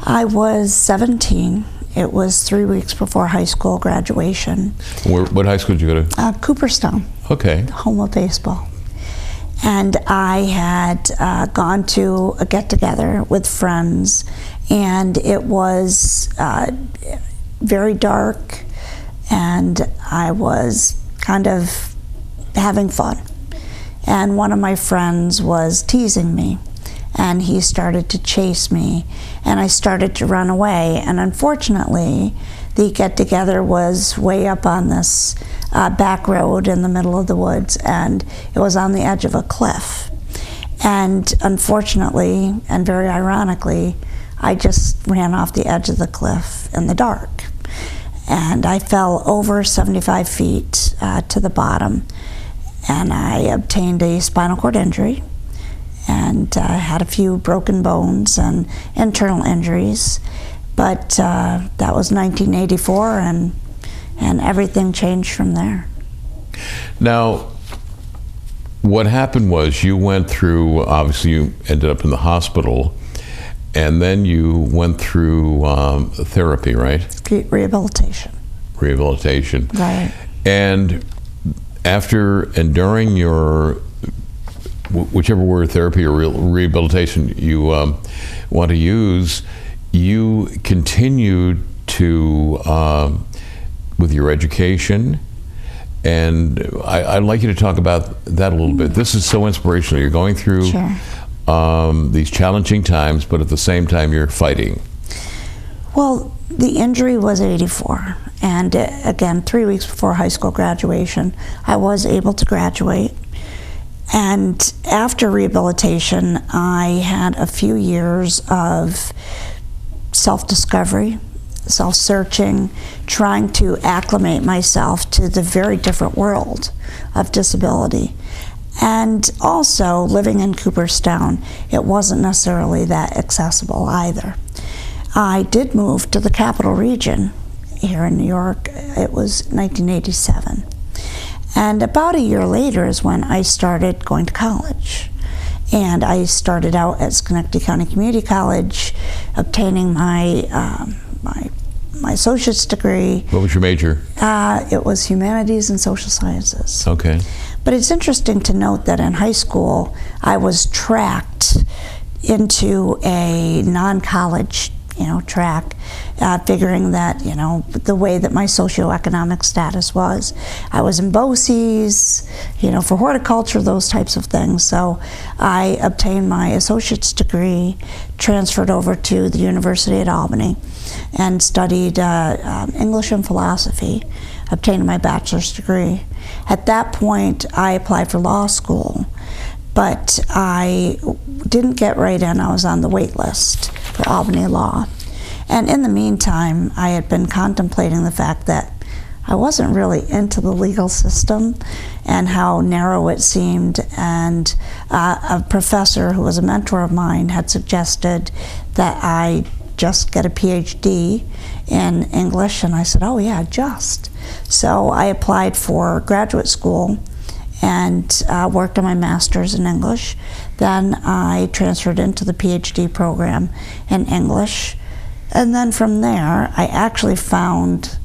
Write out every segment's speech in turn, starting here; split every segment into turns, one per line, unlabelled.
I was 17. It was 3 weeks before high school graduation.
What high school did you go to?
Cooperstown.
Okay.
Home of baseball. And I had gone to a get-together with friends, and it was very dark, and I was kind of having fun. And one of my friends was teasing me, and he started to chase me, and I started to run away. And unfortunately, the get-together was way up on this back road in the middle of the woods, and it was on the edge of a cliff. And unfortunately, and very ironically, I just ran off the edge of the cliff in the dark. And I fell over 75 feet to the bottom, and I obtained a spinal cord injury, and had a few broken bones and internal injuries. But that was 1984, and everything changed from there.
Now, what happened was you went through, obviously you ended up in the hospital, and then you went through therapy, right?
Rehabilitation.
Rehabilitation.
Right.
And after enduring your, whichever word, therapy or rehabilitation you want to use, you continued to, with your education, and I'd like you to talk about that a little bit. This is so inspirational. You're going through these challenging times, but at the same time you're fighting.
Well, the injury was 84, and again, 3 weeks before high school graduation, I was able to graduate. And after rehabilitation, I had a few years of self-discovery, self-searching, trying to acclimate myself to the very different world of disability. And also, living in Cooperstown, it wasn't necessarily that accessible either. I did move to the Capital Region here in New York. It was 1987. And about a year later is when I started going to college. And I started out at Schenectady County Community College, obtaining my associate's degree.
What was your major?
It was humanities and social sciences.
Okay.
But it's interesting to note that in high school, I was tracked into a non-college track, figuring that, the way that my socioeconomic status was. I was in BOCES, for horticulture, those types of things. So I obtained my associate's degree, transferred over to the University at Albany, and studied English and philosophy, obtained my bachelor's degree. At that point, I applied for law school, but I didn't get right in. I was on the wait list for Albany Law. And in the meantime, I had been contemplating the fact that I wasn't really into the legal system and how narrow it seemed. And a professor who was a mentor of mine had suggested that I just get a PhD in English. And I said, oh yeah, just. So I applied for graduate school and worked on my master's in English. Then I transferred into the PhD program in English. And then from there, I actually found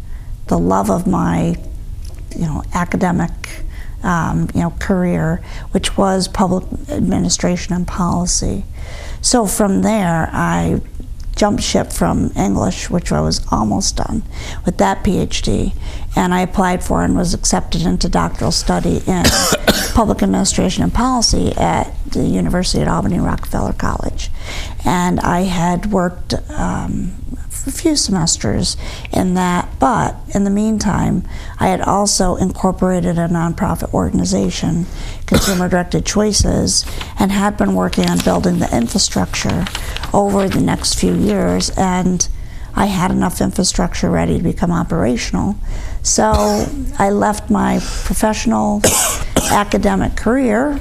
the love of my, academic, career, which was public administration and policy. So from there, I jumped ship from English, which I was almost done with that PhD, and I applied for and was accepted into doctoral study in public administration and policy at the University at Albany Rockefeller College. And I had worked a few semesters in that, but in the meantime, I had also incorporated a nonprofit organization, Consumer Directed Choices, and had been working on building the infrastructure over the next few years, and I had enough infrastructure ready to become operational. So I left my professional academic career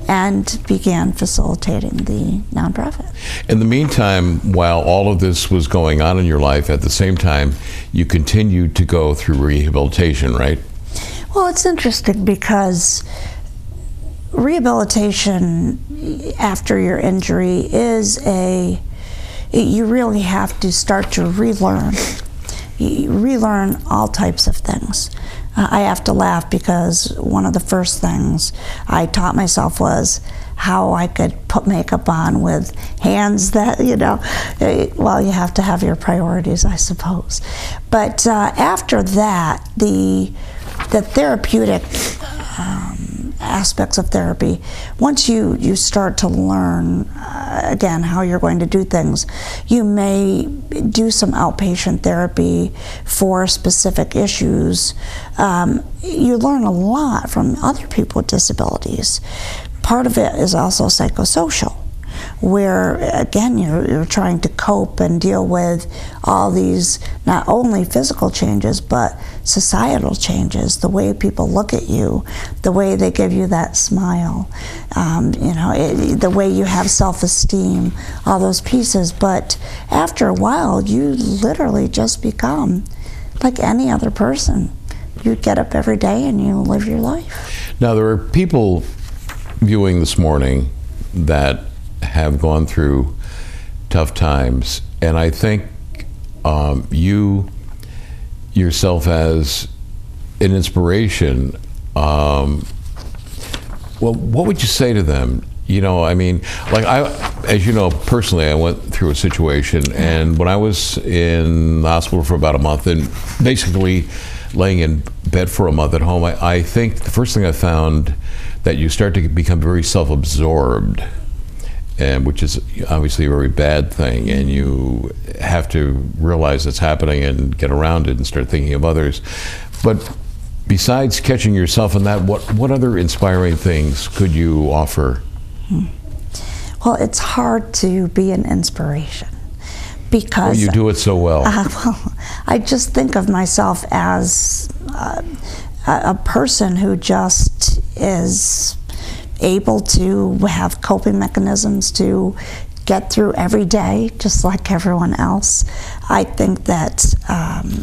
and began facilitating the nonprofit.
In the meantime, while all of this was going on in your life, at the same time, you continued to go through rehabilitation, right?
Well, it's interesting because rehabilitation after your injury is you really have to start to relearn all types of things. I have to laugh because one of the first things I taught myself was how I could put makeup on with hands that, well, you have to have your priorities, I suppose. But after that, the therapeutic aspects of therapy, once you start to learn, again, how you're going to do things, you may do some outpatient therapy for specific issues. You learn a lot from other people with disabilities. Part of it is also psychosocial, where again you're trying to cope and deal with all these not only physical changes but societal changes, the way people look at you, the way they give you that smile, the way you have self-esteem, all those pieces. But after a while you literally just become like any other person. You get up every day and you live your life. Now
there are people viewing this morning that have gone through tough times, and I think you yourself as an inspiration, well, what would you say to them? As you know, personally, I went through a situation, and when I was in the hospital for about a month and basically laying in bed for a month at home, I think the first thing I found that you start to become very self-absorbed, and which is obviously a very bad thing, and you have to realize it's happening and get around it and start thinking of others. But besides catching yourself in that, what other inspiring things could you offer?
Well, it's hard to be an inspiration because
you do it so well.
I just think of myself as a person who just is able to have coping mechanisms to get through every day just like everyone else. I think that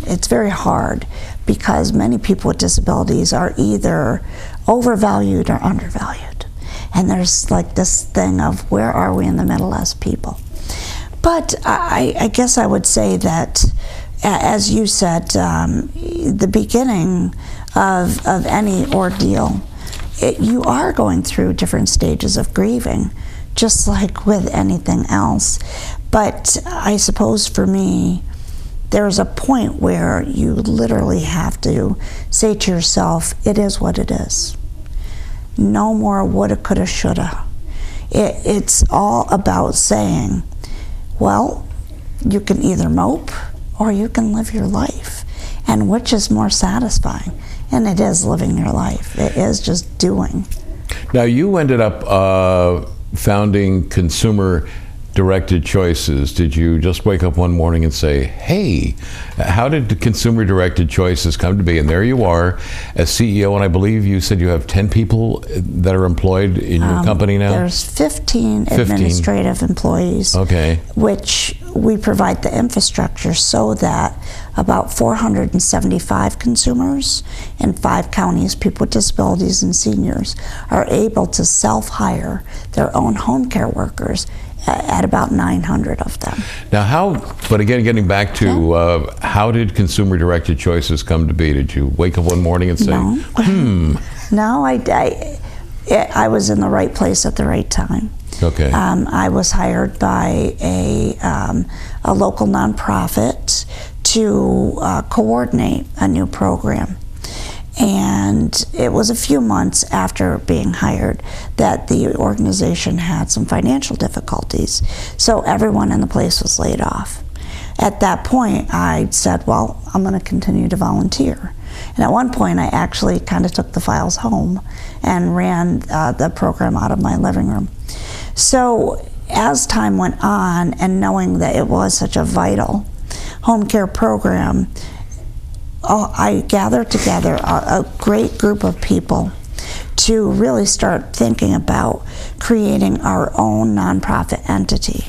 it's very hard because many people with disabilities are either overvalued or undervalued. And there's like this thing of where are we in the middle as people? But I guess I would say that, as you said, the beginning of any ordeal, you are going through different stages of grieving, just like with anything else. But I suppose for me, there's a point where you literally have to say to yourself, it is what it is. No more woulda, coulda, shoulda. It's all about saying, well, you can either mope or you can live your life. And which is more satisfying? And it is living your life. It is just doing.
Now, you ended up founding Consumer Directed Choices. Did you just wake up one morning and say, hey, how did the Consumer Directed Choices come to be? And there you are as CEO, and I believe you said you have 10 people that are employed in your company now?
There's 15 administrative employees,
okay,
which we provide the infrastructure so that about 475 consumers in 5 counties, people with disabilities and seniors, are able to self-hire their own home care workers at about 900 of them.
Now but again, getting back to how did Consumer Directed Choices come to be? Did you wake up one morning and say,
No, I was in the right place at the right time.
Okay.
I was hired by a local nonprofit to coordinate a new program. And it was a few months after being hired that the organization had some financial difficulties. So everyone in the place was laid off. At that point, I said, well, I'm going to continue to volunteer. And at one point, I actually kind of took the files home and ran the program out of my living room. So as time went on, and knowing that it was such a vital home care program, I gathered together a great group of people to really start thinking about creating our own nonprofit entity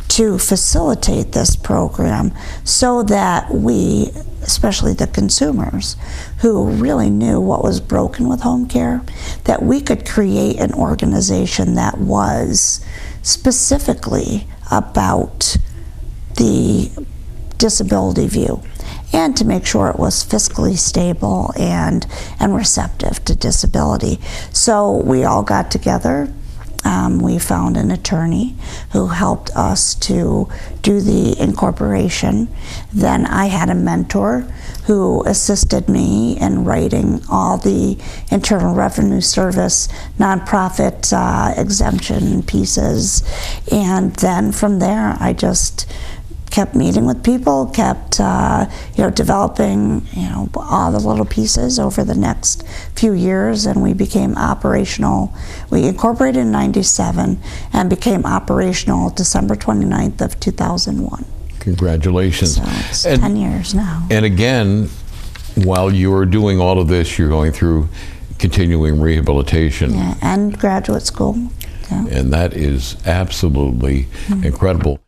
to facilitate this program so that we, especially the consumers who really knew what was broken with home care, that we could create an organization that was specifically about the disability view, and to make sure it was fiscally stable and receptive to disability. So we all got together. We found an attorney who helped us to do the incorporation. Then I had a mentor who assisted me in writing all the Internal Revenue Service nonprofit exemption pieces. And then from there, I just kept meeting with people, kept developing all the little pieces over the next few years, and we became operational. We incorporated in '97 and became operational December 29th of 2001.
Congratulations.
So it's 10 years now.
And again, while you're doing all of this, you're going through continuing rehabilitation.
Yeah, and graduate school. Yeah.
And that is absolutely incredible.